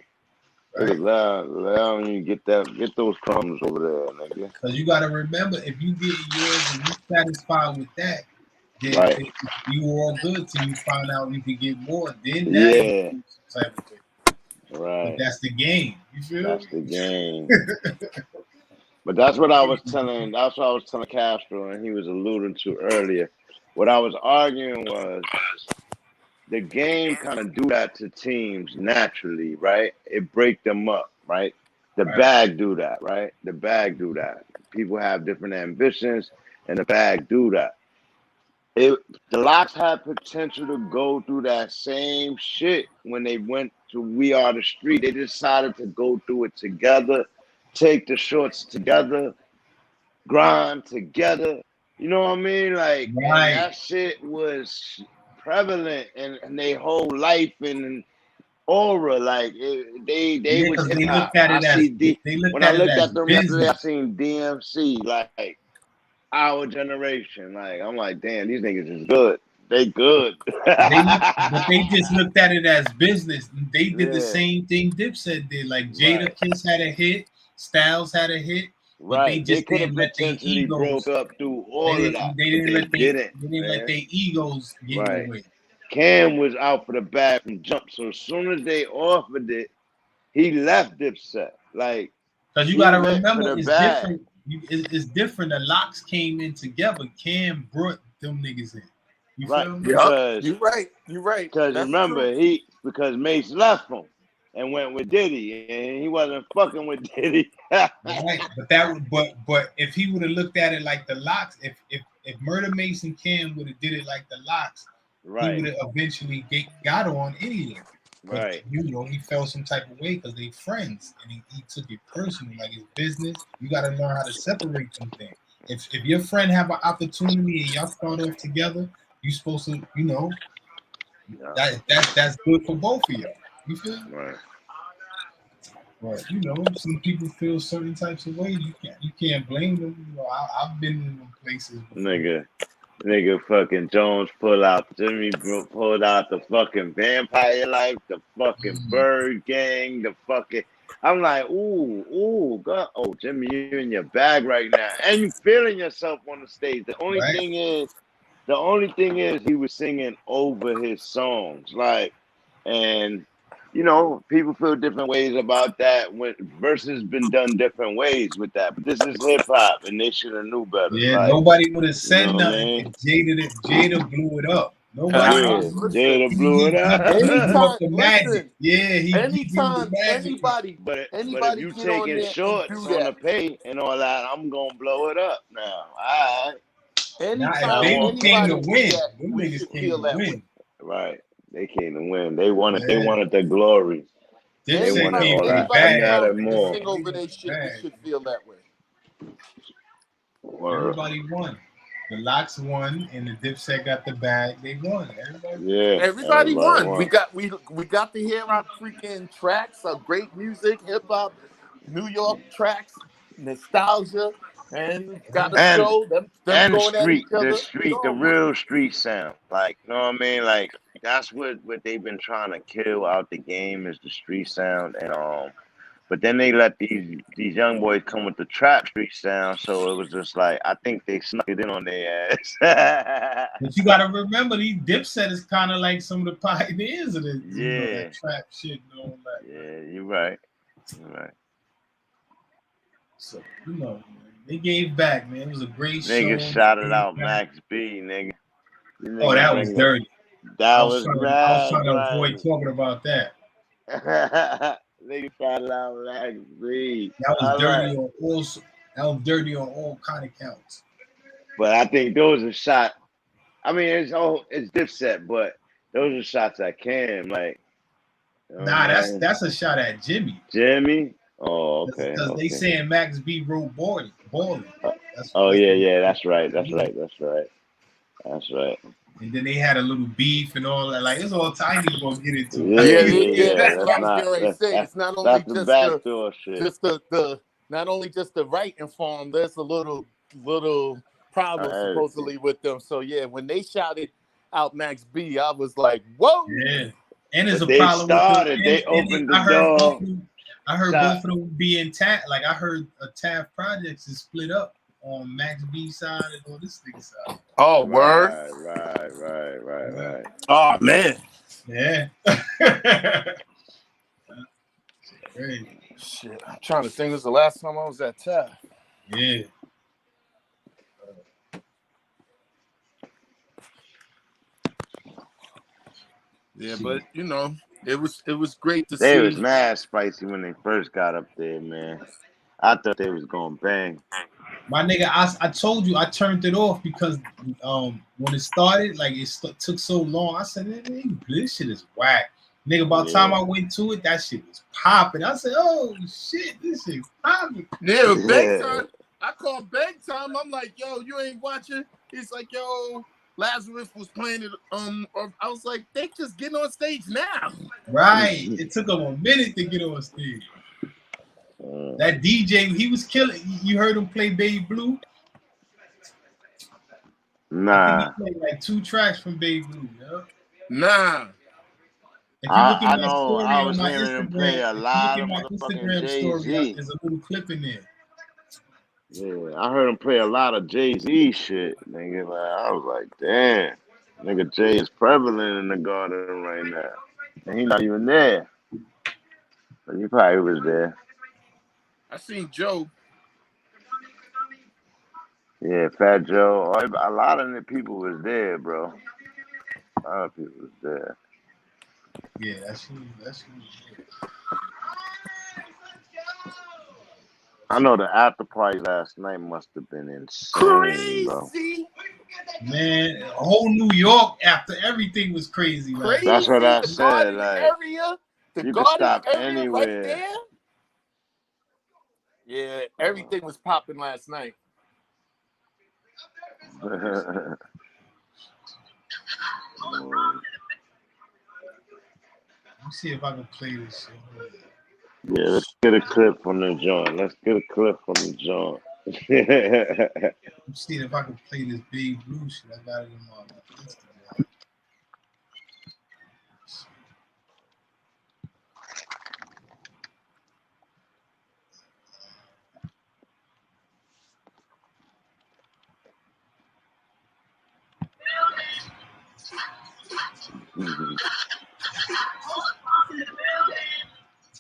Allowing you get those crumbs over there, nigga. Because you got to remember, if you get yours and you satisfied with that, then you were all good till you find out you can get more. Then type of thing. Right. But that's the game. You feel? That's the game. But that's what I was telling. That's what I was telling Castro, and he was alluding to earlier. What I was arguing was the game kind of do that to teams naturally, right? It break them up, right? The bag do that, right? The bag do that. People have different ambitions, and the bag do that. The Locks had potential to go through that same shit when they went to We Are the Street. They decided to go through it together, take the shorts together, grind together. You know what I mean? Like, and that shit was prevalent in their whole life and aura. Like, they was hip hop. When I looked at them yesterday, I seen DMC, like our generation. Like, I'm like, damn, these niggas is good. They good. But they just looked at it as business. They did the same thing Dipset did. Like Jadakiss had a hit, Styles had a hit. But they just didn't let their egos broke up through all of that. They didn't let their egos get in the way. Cam was out for the bag from jump. So as soon as they offered it, he left Dipset. Like, because you gotta remember it's different. It's different. The Locks came in together. Cam brought them niggas in. You feel me? You're right. Because remember, because Mace left him and went with Diddy, and he wasn't fucking with Diddy. Right. But if he would have looked at it like the Locks, if Murder Mace and Cam would have did it like the Locks, he would have eventually got on anyway. But, you know, he felt some type of way because they friends, and he took it personally, like it's business. You got to learn how to separate them things. If your friend have an opportunity and y'all start off together, you supposed to, you know, that's good for both of y'all. You feel? Right. But you know, some people feel certain types of ways. You can't blame them. You know, I've been in them places before. Nigga, fucking Jones pulled out the fucking Vampire Life, the fucking Bird Gang, the fucking. I'm like, ooh, God, oh, Jimmy, you in your bag right now, and you feeling yourself on the stage. The only thing is, he was singing over his songs, like, and you know, people feel different ways about that. When verses been done different ways with that, but this is hip hop, and they should have knew better. Yeah, like, nobody would have said nothing. Jada blew it up. Nobody. Jada blew it up. Anytime anybody, but if you taking shorts on the pay and all that, I'm gonna blow it up now. All right. Anytime they came to win. Them niggas came to win. Right. They came to win. They wanted the glory. They wanted all that. More. Sing over their shit, we should feel that way. Everybody won. The Locks won, and the Dipset got the bag. They won. Everybody won. We got to hear our freaking tracks, our great music, hip hop, New York tracks, nostalgia, and got to show them and going the real street sound. Like, you know what I mean? Like, that's what they've been trying to kill out the game is the street sound, and but then they let these young boys come with the trap street sound, so it was just like I think they snuck it in on their ass. But you gotta remember, these Dipset is kind of like some of the pioneers of this, that trap shit and all that. Yeah, you're right. So you know, they gave back, man. It was a great show. Nigga shouted out Max B, nigga. Oh, that was dirty. That was right. I was trying to avoid talking about that. Nigga shouted out Max B. That was dirty on all. That was dirty on all kind of counts. But I think those are shot. I mean, it's Dipset, but those are shots at Cam. Like, nah, that's a shot at Jimmy. Jimmy. Oh, okay. Because they saying Max B wrote balling. Yeah, that's right. And then they had a little beef and all that. Like, it's all tiny gonna get into. That's what I was going to say. It's not only not only just the writing form. There's a little problem supposedly with them. So yeah, when they shouted out Max B, I was like, whoa. Yeah, and there's a problem. They opened the door. I heard both of them being tapped. Like I heard Taft Projects is split up on Max B side and on this nigga side. Oh, word. Right. Oh man. Yeah. Great. Shit, I'm trying to think. This was the last time I was at Taft. Yeah. Yeah, but you know, it was great to They see. was mad spicy when they first got up there, man. I thought they was gonna bang. My nigga, I told you I turned it off because when it started, like took so long. I said, "Nigga, this shit is whack." Nigga, by the time I went to it, that shit was popping. I said, "Oh shit, this shit popping." Yeah, Bang Time. I called Bang Time. I'm like, "Yo, you ain't watching?" He's like, "Yo, Lazarus was playing it." I was like, "They just getting on stage now." Right. It took them a minute to get on stage. That DJ, he was killing. You heard him play Baby Blue? Nah. I think he played like 2 tracks from Baby Blue. Yeah? Nah. If you look at I my know. story I on was my hearing him Instagram, play a if you lot look of at my motherfucking Instagram story, Jay-Z. there's a little clip in there. Yeah, I heard him play a lot of Jay-Z shit, nigga. Like, I was like, damn, nigga, Jay is prevalent in the garden right now, and he not even there. But he probably was there. I seen Joe. Yeah, Fat Joe. A lot of the people was there, bro. A lot of people was there. Yeah, that's who. I know the after party last night must have been insane, bro. Crazy. Man, whole New York after everything was crazy. Crazy. That's what I the said. garden Like, area, the you garden could stop area anywhere. right there. Yeah, everything was popping last night. Let me see if I can play this shit. Yeah, let's get a clip from the joint. Let's see if I can play this Big Blue shit. I got it in my Instagram.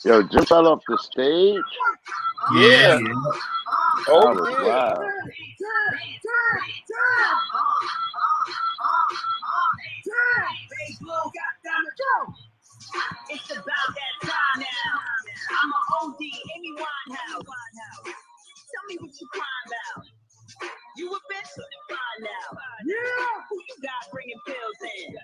Yo, Jim fell off the stage? Yeah. Oh, that was wild. It's about that time now. I'm an OD, Amy Winehouse. Tell me what you crying about. You a bitch? Fine now. Yeah. Who you got bringing pills in?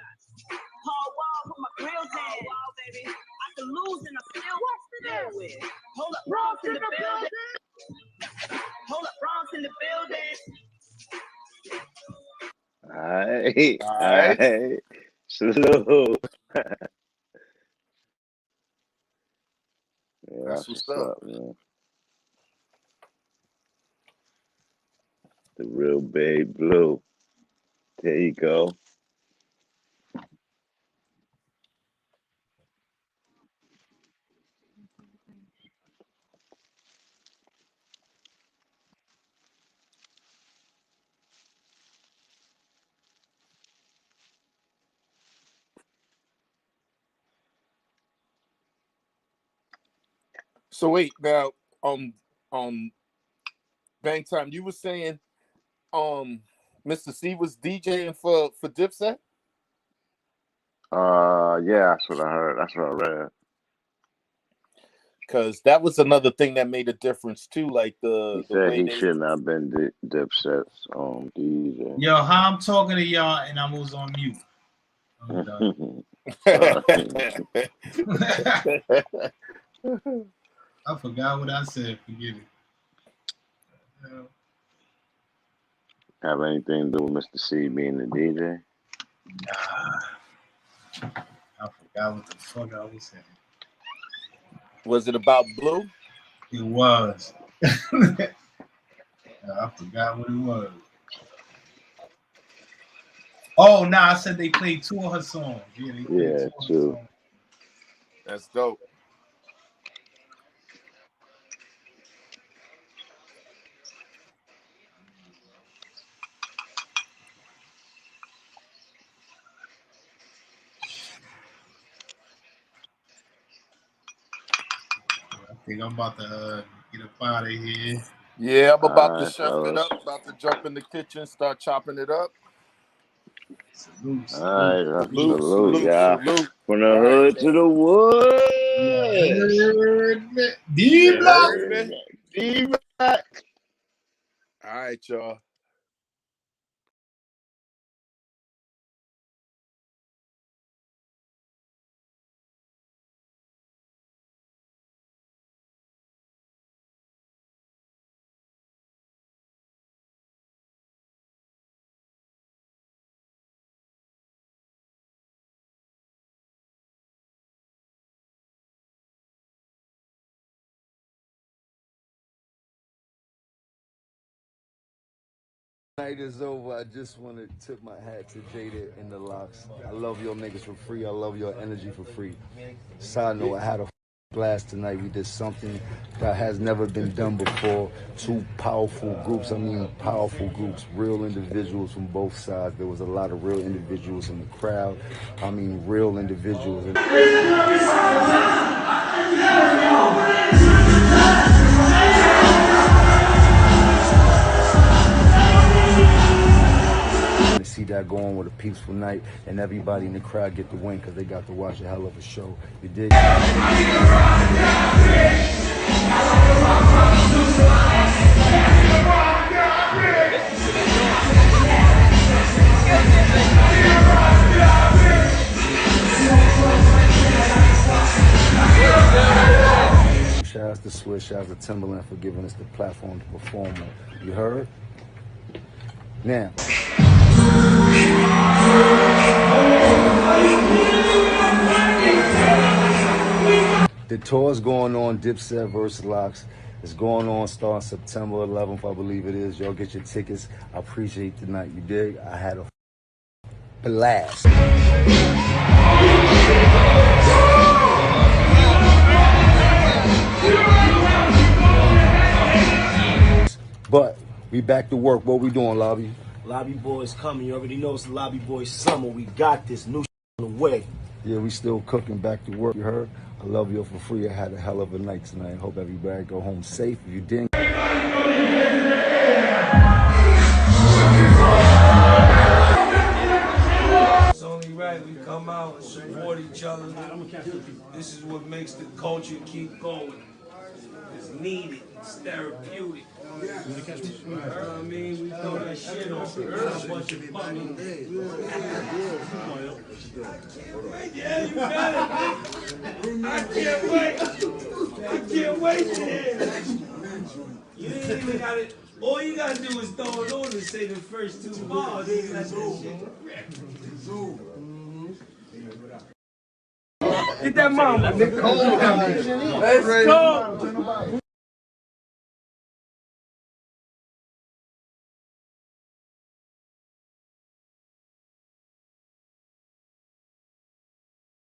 Paul Wall with my grills in. Wall, baby. I can lose and I still watch the deal with. Hold up, Bronx in the building. Hold up, Bronx in the building. Alright. Salute. Yeah, that's what's up, man. The real Babe Blue. There you go. So wait, now, Bang Time, you were saying, Mr. C was DJing for Dipset? Yeah, that's what I heard. That's what I read. Because that was another thing that made a difference too. Like he said he shouldn't have been Dipset's DJ. Yo, how I'm talking to y'all and I was on mute. I'm done. I forgot what I said. Forget it. Have anything to do with Mr. C being the DJ? Nah. I forgot what the fuck I was saying. Was it about Blue? It was. I forgot what it was. Oh, nah, I said they played 2 of her songs. Yeah, they played 2 of her songs. That's dope. think I'm about to get up out of here. Yeah, I'm about to Alright, chef it fellas. up. About to jump in the kitchen, start chopping it up. Salute, salute. Alright, Salute, salute, salute, y'all. salute. From the All right, hood to the You woods. heard me? you D-Block. heard me? D-Block. All right, y'all. Night is over. I just want to tip my hat to Jada and the Locks. I love your niggas for free. I love your energy for free. Side note, I had a blast tonight. We did something that has never been done before. Two powerful groups. I mean, powerful groups. Real individuals from both sides. There was a lot of real individuals in the crowd. I mean, real individuals. To see that going with a peaceful night and everybody in the crowd get the win because they got to watch a hell of a show. You dig? Shout out to Swish, shout out to Timberland for giving us the platform to perform on. You heard? Now. The tour's going on, Dipset vs. Locks. It's going on starting September 11th, I believe it is. Y'all get your tickets. I appreciate the night. You dig? I had a blast. But we back to work. What we doing, Lobby? Lobby Boys coming. You already know it's the Lobby Boys summer. We got this new on the way. Yeah, we still cooking, back to work. You heard? I love you for free. I had a hell of a night tonight. Hope everybody go home safe. If you didn't. It's only right we come out and support each other. This is what makes the culture keep going. It's needed. It's therapeutic. You know what I mean? We throw that shit on. It's a bunch of fucking. Yeah, you got it. I can't wait. I can't wait to hear. You ain't even got it. All you gotta do is throw it on and say the first two bars. That's that shit. Get that mama, nigga. Let's go.